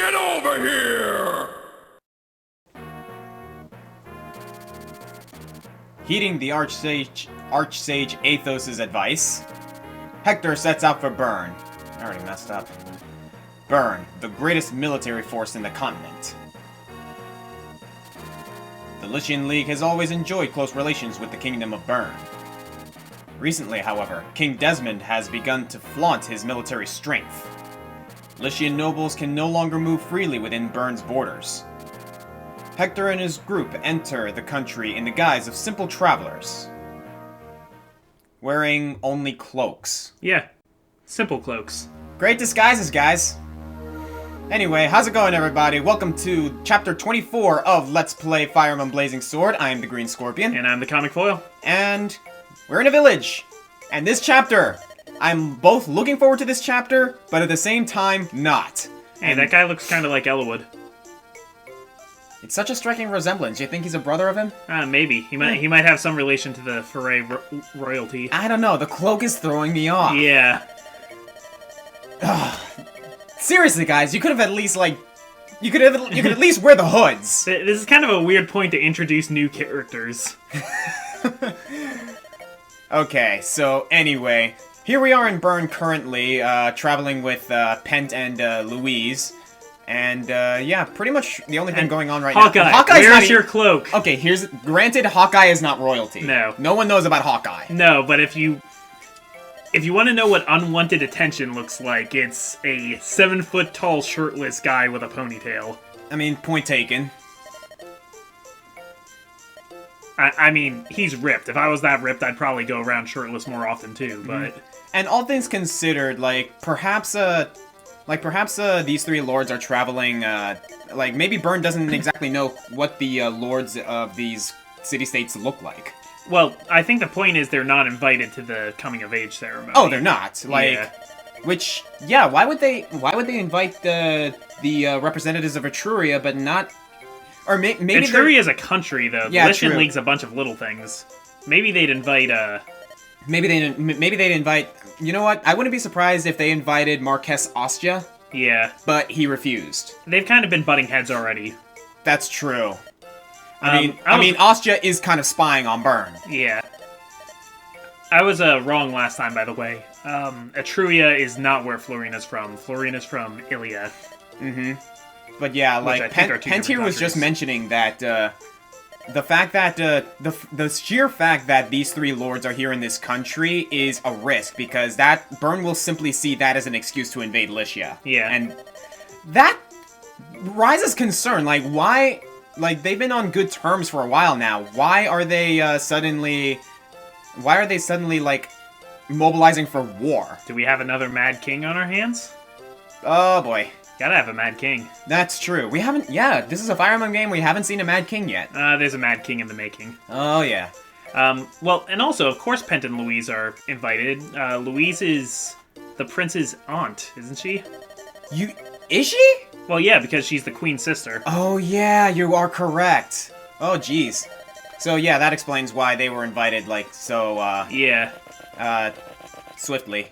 Get over here! Heeding the Archsage Athos' advice, Hector sets out for Bern. I already messed up. Bern, the greatest military force in the continent. The Lycian League has always enjoyed close relations with the Kingdom of Bern. Recently, however, King Desmond has begun to flaunt his military strength. Lycian nobles can no longer move freely within Bern's borders. Hector and his group enter the country in the guise of simple travelers, wearing only cloaks. Yeah, simple cloaks. Great disguises, guys! Anyway, how's it going, everybody? Welcome to Chapter 24 of Let's Play Fire Emblem Blazing Sword. I am the Green Scorpion. And I'm the Comic Foil. And we're in a village. And this chapter, I'm both looking forward to this chapter, but at the same time, not. Hey, that guy looks kind of like Ellawood. It's such a striking resemblance. You think he's a brother of him? Maybe. He might have some relation to the Foray royalty. I don't know. The cloak is throwing me off. Yeah. Seriously, guys, you could have at least, like... You could at least wear the hoods. This is kind of a weird point to introduce new characters. Okay, so anyway, here we are in Bern currently, traveling with Pent and Louise. And, yeah, pretty much the only thing going on right Hawkeye, now. Hawkeye's where's your cloak? Okay, granted, Hawkeye is not royalty. No. No one knows about Hawkeye. No, but if you want to know what unwanted attention looks like, it's a 7-foot-tall shirtless guy with a ponytail. I mean, point taken. I mean, he's ripped. If I was that ripped, I'd probably go around shirtless more often, too, but... And all things considered, perhaps these three lords are traveling, maybe Bern doesn't exactly know what the lords of these city-states look like. Well, I think the point is they're not invited to the coming-of-age ceremony. Oh, they're not. Yeah. Why would they invite the representatives of Etruria, but not... Or maybe Etruria is a country, though. Yeah, the Lycian true. League's a bunch of little things. Maybe they'd invite, Maybe they'd invite... You know what? I wouldn't be surprised if they invited Marquess Ostia. Yeah. But he refused. They've kind of been butting heads already. That's true. I mean, Ostia is kind of spying on Bern. Yeah. I was wrong last time, by the way. Etruria is not where Florina's from. Florina's from Ilia. Mm-hmm. But yeah, Pent here was just mentioning that the fact that the sheer fact that these three lords are here in this country is a risk, because that Bern will simply see that as an excuse to invade Lycia. Yeah. And that raises concern. Like, why? Like, they've been on good terms for a while now. Why are they suddenly like mobilizing for war? Do we have another Mad King on our hands? Oh boy. Gotta have a Mad King. That's true. We haven't... Yeah, this is a Fire Emblem game. We haven't seen a Mad King yet. There's a Mad King in the making. Oh, yeah. Well, and also, of course, Pent and Louise are invited. Louise is the prince's aunt, isn't she? Is she? Well, yeah, because she's the queen's sister. Oh, yeah, you are correct. Oh, jeez. So, yeah, that explains why they were invited, Yeah. Swiftly.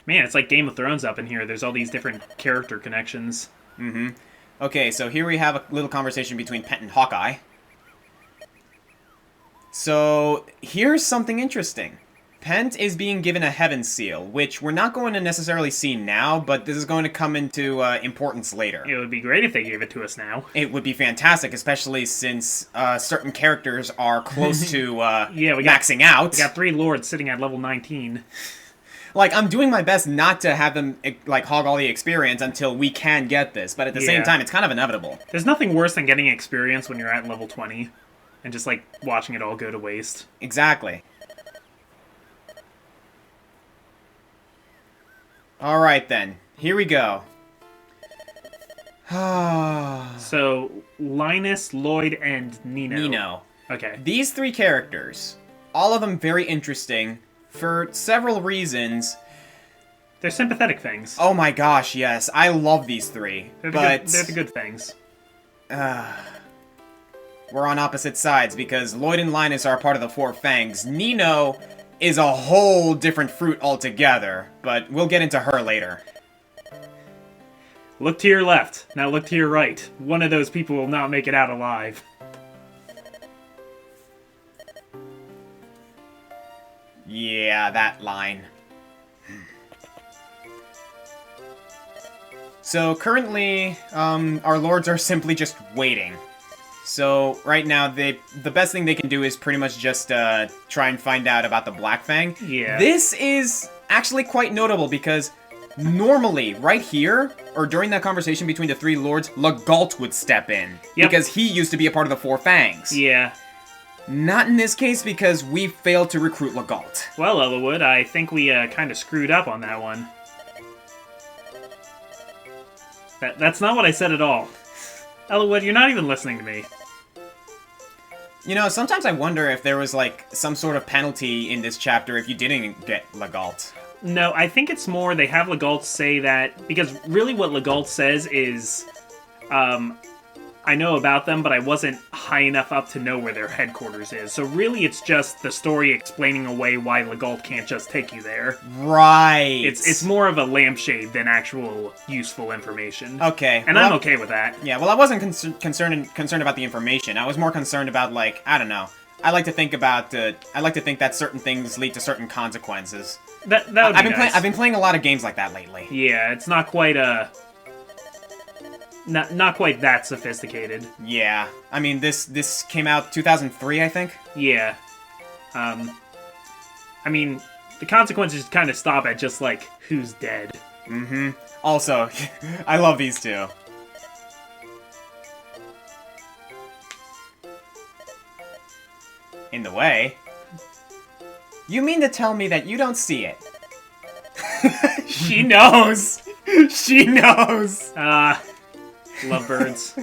Man, it's like Game of Thrones up in here. There's all these different character connections. Mm-hmm. Okay, so here we have a little conversation between Pent and Hawkeye. So, here's something interesting. Pent is being given a Heaven Seal, which we're not going to necessarily see now, but this is going to come into importance later. It would be great if they gave it to us now. It would be fantastic, especially since certain characters are close to maxing out. We got 3 lords sitting at level 19. Like, I'm doing my best not to have them, like, hog all the experience until we can get this, but at the same time, it's kind of inevitable. There's nothing worse than getting experience when you're at level 20, and just, like, watching it all go to waste. Exactly. Alright then, here we go. So, Linus, Lloyd, and Nino. Okay. These 3 characters, all of them very interesting, for several reasons. They're sympathetic things. Oh my gosh, yes. I love these 3. They're the good things. We're on opposite sides, because Lloyd and Linus are part of the Four Fangs. Nino is a whole different fruit altogether, but we'll get into her later. Look to your left. Now look to your right. One of those people will not make it out alive. Yeah, that line. So currently, our lords are simply just waiting. So right now, the best thing they can do is pretty much just try and find out about the Black Fang. Yeah. This is actually quite notable because normally, right here, or during that conversation between the three lords, Legault would step in. Yep. Because he used to be a part of the Four Fangs. Yeah. Not in this case because we failed to recruit Legault. Well, Ellawood, I think we kind of screwed up on that one. That's not what I said at all. Ellawood, you're not even listening to me. You know, sometimes I wonder if there was, like, some sort of penalty in this chapter if you didn't get Legault. No, I think it's more they have Legault say that, because really what Legault says is, I know about them, but I wasn't high enough up to know where their headquarters is. So really it's just the story explaining away why Legault can't just take you there. Right. It's more of a lampshade than actual useful information. Okay. And well, I'm okay with that. Yeah, well, I wasn't concerned about the information. I was more concerned about, like, I don't know. I like to think that certain things lead to certain consequences. That would be nice. I've been playing a lot of games like that lately. Yeah, it's not quite not quite that sophisticated. Yeah. I mean, this came out 2003, I think. Yeah. I mean, the consequences kind of stop at just, like, who's dead. Mm-hmm. Also, I love these two. In the way? You mean to tell me that you don't see it? She knows! She knows! Lovebirds.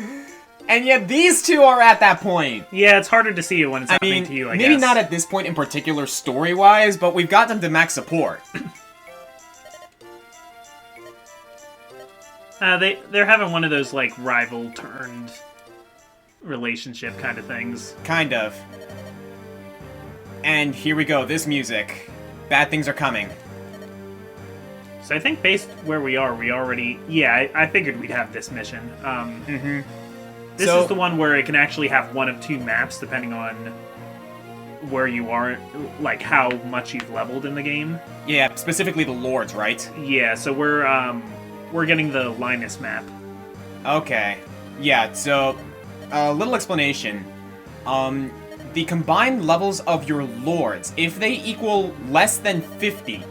And yet these two are at that point. Yeah, it's harder to see it when it's happening to you, I guess. Maybe not at this point in particular story-wise, but we've got them to max support. They're having one of those, like, rival-turned relationship kind of things. Kind of. And here we go, this music. Bad things are coming. So I think based where we are, we already... Yeah, I figured we'd have this mission. This is the one where it can actually have one of two maps, depending on where you are, like, how much you've leveled in the game. Yeah, specifically the lords, right? Yeah, so we're getting the Linus map. Okay. Yeah, so, a little explanation. The combined levels of your lords, if they equal less than 50,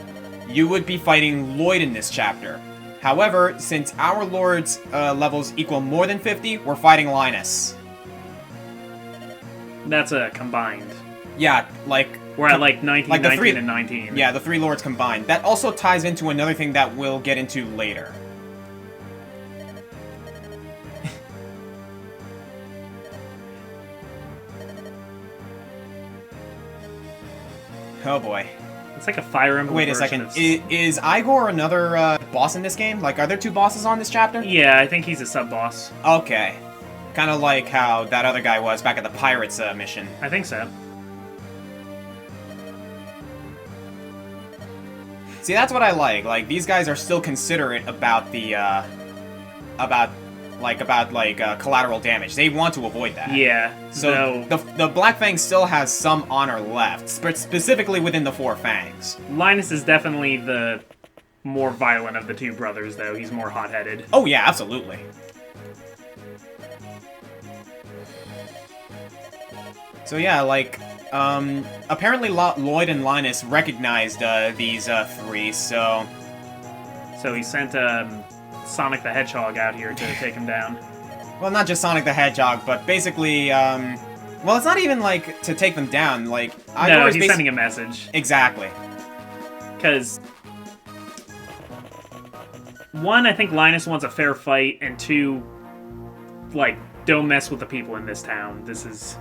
you would be fighting Lloyd in this chapter. However, since our lords' levels equal more than 50, we're fighting Linus. That's a combined. Yeah, like... We're at, like, 19, like 19, and 19. Yeah, the three lords combined. That also ties into another thing that we'll get into later. Oh boy. It's like a Fire Emblem. Wait a second. Is Igor another boss in this game? Like, are there two bosses on this chapter? Yeah, I think he's a sub-boss. Okay. Kind of like how that other guy was back at the Pirates mission. I think so. See, that's what I like. Like, these guys are still considerate about the, collateral damage. They want to avoid that. Yeah. So, the Black Fang still has some honor left, specifically within the Four Fangs. Linus is definitely the more violent of the two brothers, though. He's more hot-headed. Oh, yeah, absolutely. So, yeah, like, apparently Lloyd and Linus recognized, these, three, so... So he sent, Sonic the Hedgehog out here to take him down. Well, not just Sonic the Hedgehog, but basically, well, it's not even, like, to take them down, like... No, he's sending a message. Exactly. Because... One, I think Linus wants a fair fight, and two, like, don't mess with the people in this town. This is,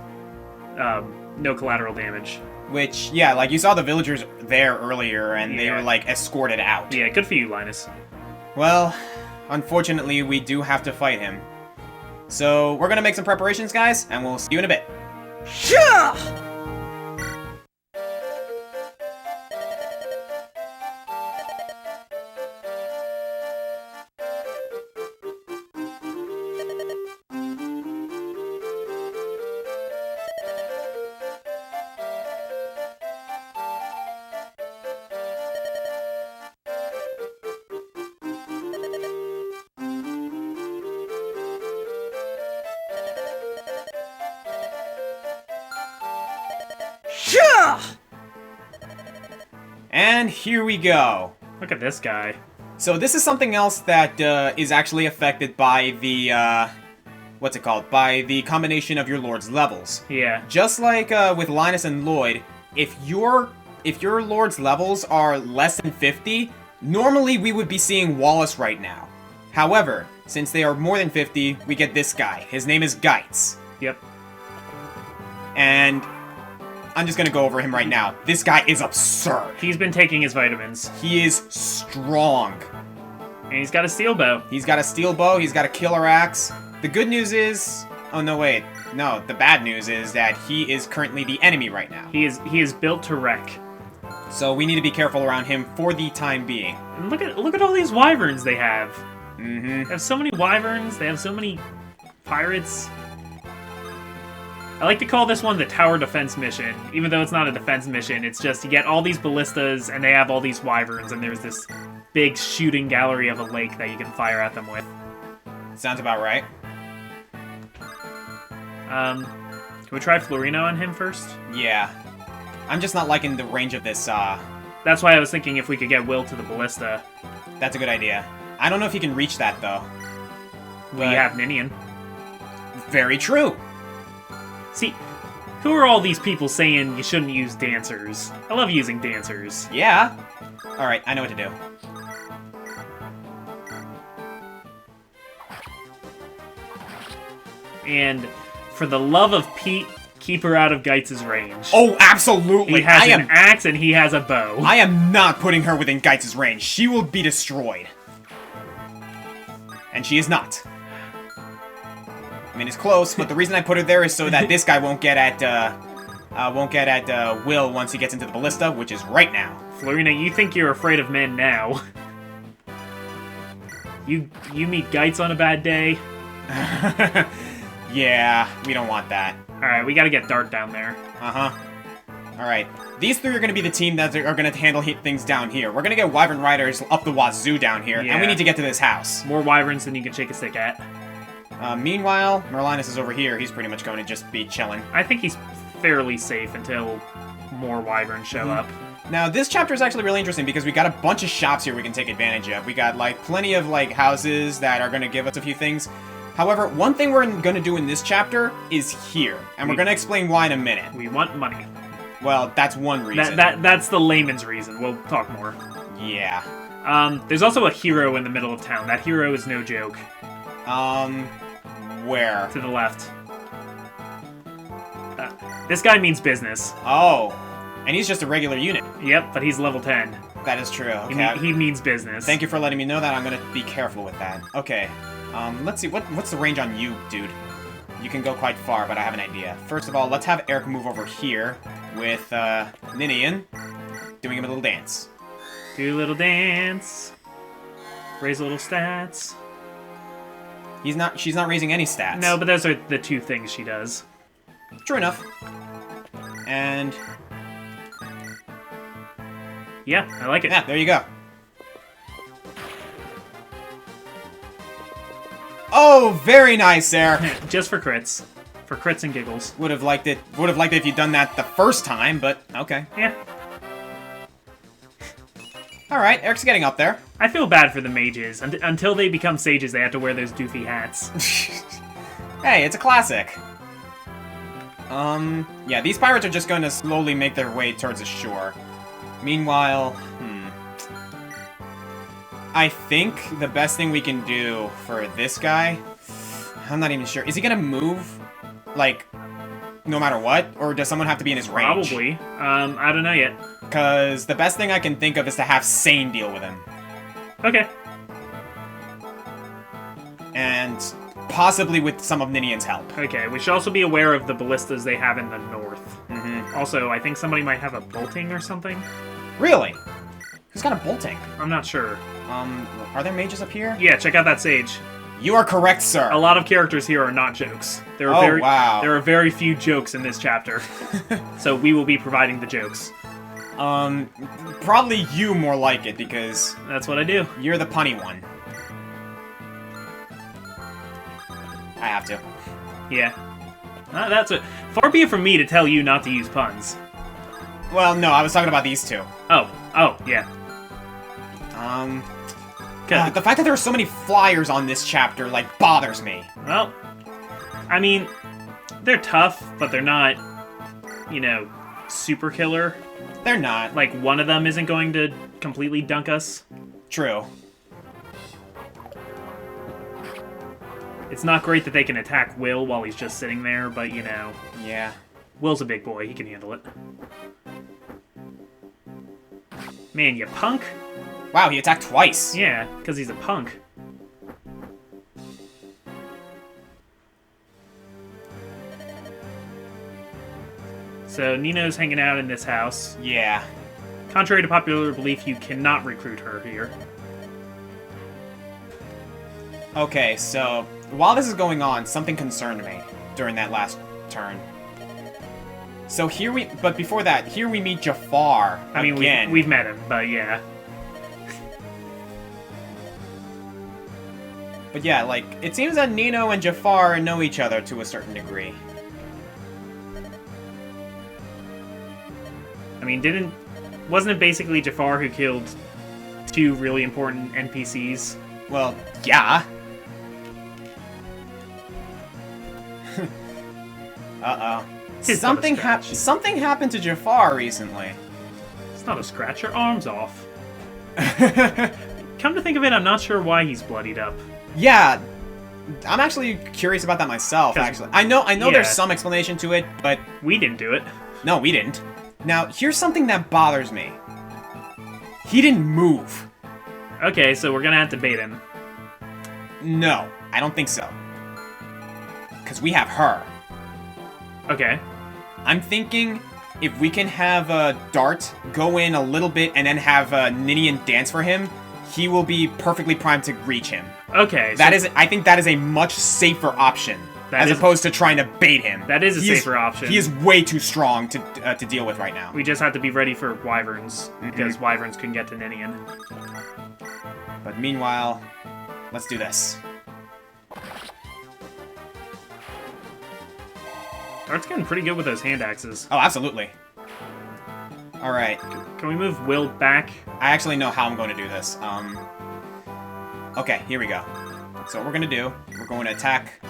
no collateral damage. Which, yeah, like, you saw the villagers there earlier, and they were, like, escorted out. Yeah, good for you, Linus. Well... Unfortunately, we do have to fight him. So, we're gonna make some preparations, guys, and we'll see you in a bit. Yeah! And here we go. Look at this guy. So this is something else that is actually affected by the, what's it called? By the combination of your lord's levels. Yeah. Just like with Linus and Lloyd, if your lord's levels are less than 50, normally we would be seeing Wallace right now. However, since they are more than 50, we get this guy. His name is Geitz. Yep. And I'm just gonna go over him right now. This guy is absurd. He's been taking his vitamins. He is strong. And he's got a steel bow. He's got a steel bow, he's got a killer axe. The good news is... Oh, no, wait. No, the bad news is that he is currently the enemy right now. He is built to wreck. So we need to be careful around him for the time being. And look at all these wyverns they have. Mm-hmm. They have so many wyverns, they have so many pirates. I like to call this one the tower defense mission, even though it's not a defense mission. It's just you get all these ballistas, and they have all these wyverns, and there's this big shooting gallery of a lake that you can fire at them with. Sounds about right. Can we try Florino on him first? Yeah. I'm just not liking the range of this, That's why I was thinking if we could get Will to the ballista. That's a good idea. I don't know if he can reach that, though. We have Ninian. Very true. See, who are all these people saying you shouldn't use dancers? I love using dancers. Yeah. Alright, I know what to do. And for the love of Pete, keep her out of Geitz's range. Oh, absolutely! He has an axe and he has a bow. I am not putting her within Geitz's range. She will be destroyed. And she is not. I mean, it's close, but the reason I put her there is so that this guy won't get at Will once he gets into the ballista, which is right now. Florina, you think you're afraid of men now. You meet Geitz on a bad day? Yeah, we don't want that. Alright, we gotta get Dart down there. Uh-huh. Alright. These three are going to be the team that are going to handle things down here. We're going to get Wyvern Riders up the wazoo down here, and we need to get to this house. More Wyverns than you can shake a stick at. Meanwhile, Merlinus is over here. He's pretty much going to just be chilling. I think he's fairly safe until more Wyverns show up. Now, this chapter is actually really interesting because we got a bunch of shops here we can take advantage of. We got, like, plenty of, like, houses that are going to give us a few things. However, one thing we're going to do in this chapter is here, and we're going to explain why in a minute. We want money. Well, that's one reason. That's the layman's reason. We'll talk more. Yeah. There's also a hero in the middle of town. That hero is no joke. Where? To the left. This guy means business. Oh. And he's just a regular unit. Yep, but he's level 10. That is true. Okay. He means business. Thank you for letting me know that. I'm gonna be careful with that. Okay. Let's see. What's the range on you, dude? You can go quite far, but I have an idea. First of all, let's have Eric move over here with, Ninian doing a little dance. Do a little dance. Raise a little stats. She's not raising any stats. No, but those are the two things she does. True enough. And... yeah, I like it. Yeah, there you go. Oh, very nice there. Just for crits. For crits and giggles. Would have liked it if you'd done that the first time, but okay. Yeah. Alright, Eric's getting up there. I feel bad for the mages. Until they become sages, they have to wear those doofy hats. Hey, it's a classic. Yeah, these pirates are just going to slowly make their way towards the shore. Meanwhile, I think the best thing we can do for this guy... I'm not even sure. Is he gonna move, like, no matter what? Or does someone have to be in his range? Probably. I don't know yet. Because the best thing I can think of is to have Sane deal with him. Okay. And possibly with some of Ninian's help. Okay, we should also be aware of the ballistas they have in the north. Mm-hmm. Also, I think somebody might have a bolting or something. Really? Who's got a bolting? I'm not sure. Are there mages up here? Yeah, check out that sage. You are correct, sir. A lot of characters here are not jokes. There are wow. There are very few jokes in this chapter. So we will be providing the jokes. Probably you more like it, because... that's what I do. You're the punny one. I have to. Yeah. That's it. Far be it from me to tell you not to use puns. Well, no, I was talking about these two. Oh, Yeah. The fact that there are so many flyers on this chapter, like, bothers me. Well, I mean, they're tough, but they're not, you know, super killer. They're not. Like, one of them isn't going to completely dunk us. True. It's not great that they can attack Will while he's just sitting there, but, you know. Yeah. Will's a big boy. He can handle it. Man, you punk. Wow, he attacked twice. Yeah, because he's a punk. So, Nino's hanging out in this house. Yeah. Contrary to popular belief, you cannot recruit her here. Okay, so while this is going on, something concerned me during that last turn. So but before that, here we meet Jafar I mean, again. we've met him, but yeah. But yeah, like, it seems that Nino and Jafar know each other to a certain degree. I mean, wasn't it basically Jafar who killed two really important NPCs? Well, yeah. Uh-oh. Something happened to Jafar recently. It's not a scratch. Your arm's off. Come to think of it, I'm not sure why he's bloodied up. Yeah, I'm actually curious about that myself, actually. I know yeah. There's some explanation to it, but... We didn't do it. No, we didn't. Now, here's something that bothers me. He didn't move. Okay, so we're gonna have to bait him. No, I don't think so. Because we have her. Okay. I'm thinking if we can have Dart go in a little bit and then have Ninian dance for him, he will be perfectly primed to reach him. Okay. I think that is a much safer option as opposed to trying to bait him. That is a safer option. He is way too strong to deal with right now. We just have to be ready for Wyverns, because Wyverns can get to Ninian. But meanwhile, let's do this. Dart's getting pretty good with those hand axes. Oh, absolutely. Alright. Can we move Will back? I actually know how I'm going to do this. Okay, here we go. So what we're going to do, we're going to attack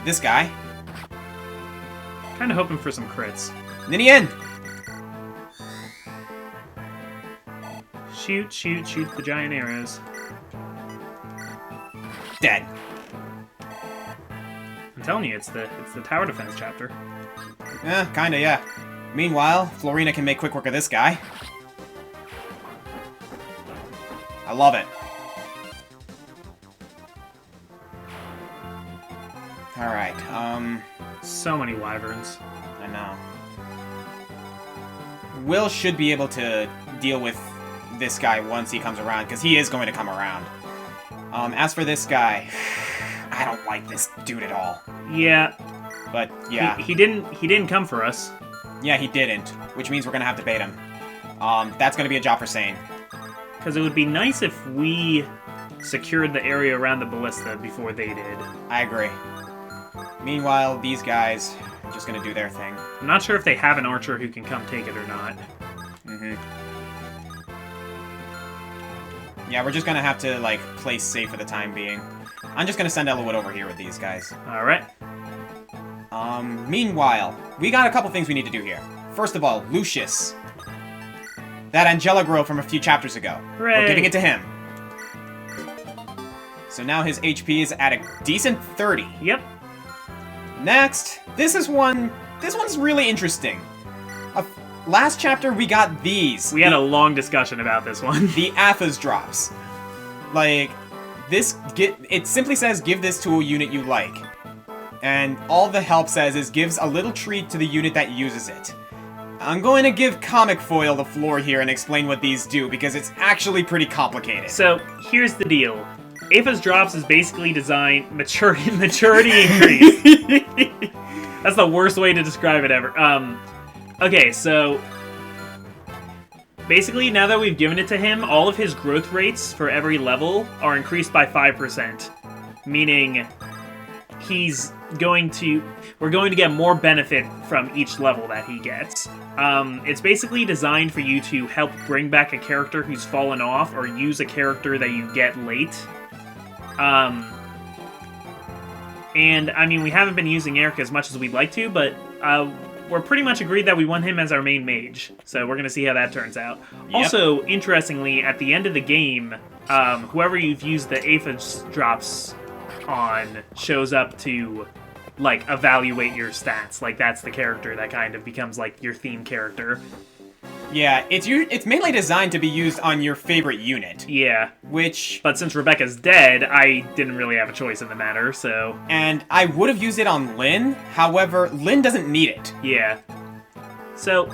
this guy. Kind of hoping for some crits. Ninian! Shoot, shoot, shoot the giant arrows. Dead. I'm telling you, it's the tower defense chapter. Yeah, kinda, yeah. Meanwhile, Florina can make quick work of this guy. I love it. Alright, So many Wyverns. I know. Will should be able to deal with this guy once he comes around, because he is going to come around. As for this guy, I don't like this dude at all. Yeah. But, yeah. He didn't come for us. Yeah, he didn't, which means we're gonna have to bait him. That's gonna be a job for Sane. Because it would be nice if we secured the area around the ballista before they did. I agree. Meanwhile, these guys are just gonna do their thing. I'm not sure if they have an archer who can come take it or not. Yeah, we're just gonna have to, like, play safe for the time being. I'm just gonna send Elowood over here with these guys. Alright. Meanwhile, we got a couple things we need to do here. First of all, Lucius. That Angela Grove from a few chapters ago. Hooray. We're giving it to him. So now his HP is at a decent 30. Yep. Next, this one's really interesting. Last chapter, we got these. We had a long discussion about this one. The Athas drops. Like, it simply says, give this to a unit you like. And all the help says is gives a little treat to the unit that uses it. I'm going to give Comic Foil the floor here and explain what these do, because it's actually pretty complicated. So, here's the deal. Apha's drops is basically designed maturity increase. That's the worst way to describe it ever. Okay, so basically now that we've given it to him, all of his growth rates for every level are increased by 5%. Meaning we're going to get more benefit from each level that he gets. It's basically designed for you to help bring back a character who's fallen off, or use a character that you get late. And, I mean, we haven't been using Eric as much as we'd like to, but we're pretty much agreed that we want him as our main mage. So we're going to see how that turns out. Yep. Also, interestingly, at the end of the game, whoever you've used the aphis drops on shows up to, like, evaluate your stats. Like, that's the character that kind of becomes, like, your theme character. Yeah, it's mainly designed to be used on your favorite unit. Yeah. Which... But since Rebecca's dead, I didn't really have a choice in the matter, so... And I would have used it on Lynn, however, Lynn doesn't need it. Yeah. So,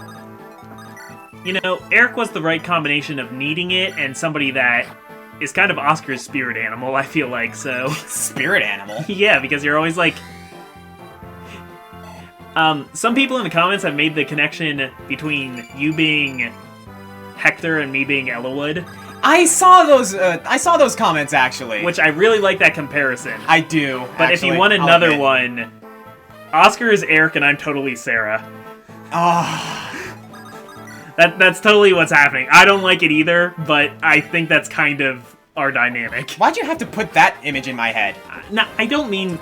you know, Eric was the right combination of needing it and somebody that is kind of Oscar's spirit animal, I feel like, so... Spirit animal? Yeah, because you're always like... some people in the comments have made the connection between you being Hector and me being Ellawood. I saw those comments, actually. Which I really like that comparison. I do, But if you want another one, Oscar is Eric and I'm totally Sarah. That's totally what's happening. I don't like it either, but I think that's kind of our dynamic. Why'd you have to put that image in my head? No, I don't mean...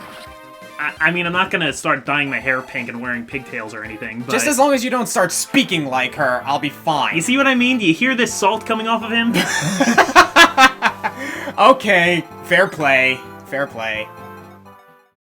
I mean, I'm not gonna start dyeing my hair pink and wearing pigtails or anything, but... Just as long as you don't start speaking like her, I'll be fine. You see what I mean? Do you hear this salt coming off of him? Okay, fair play. Fair play.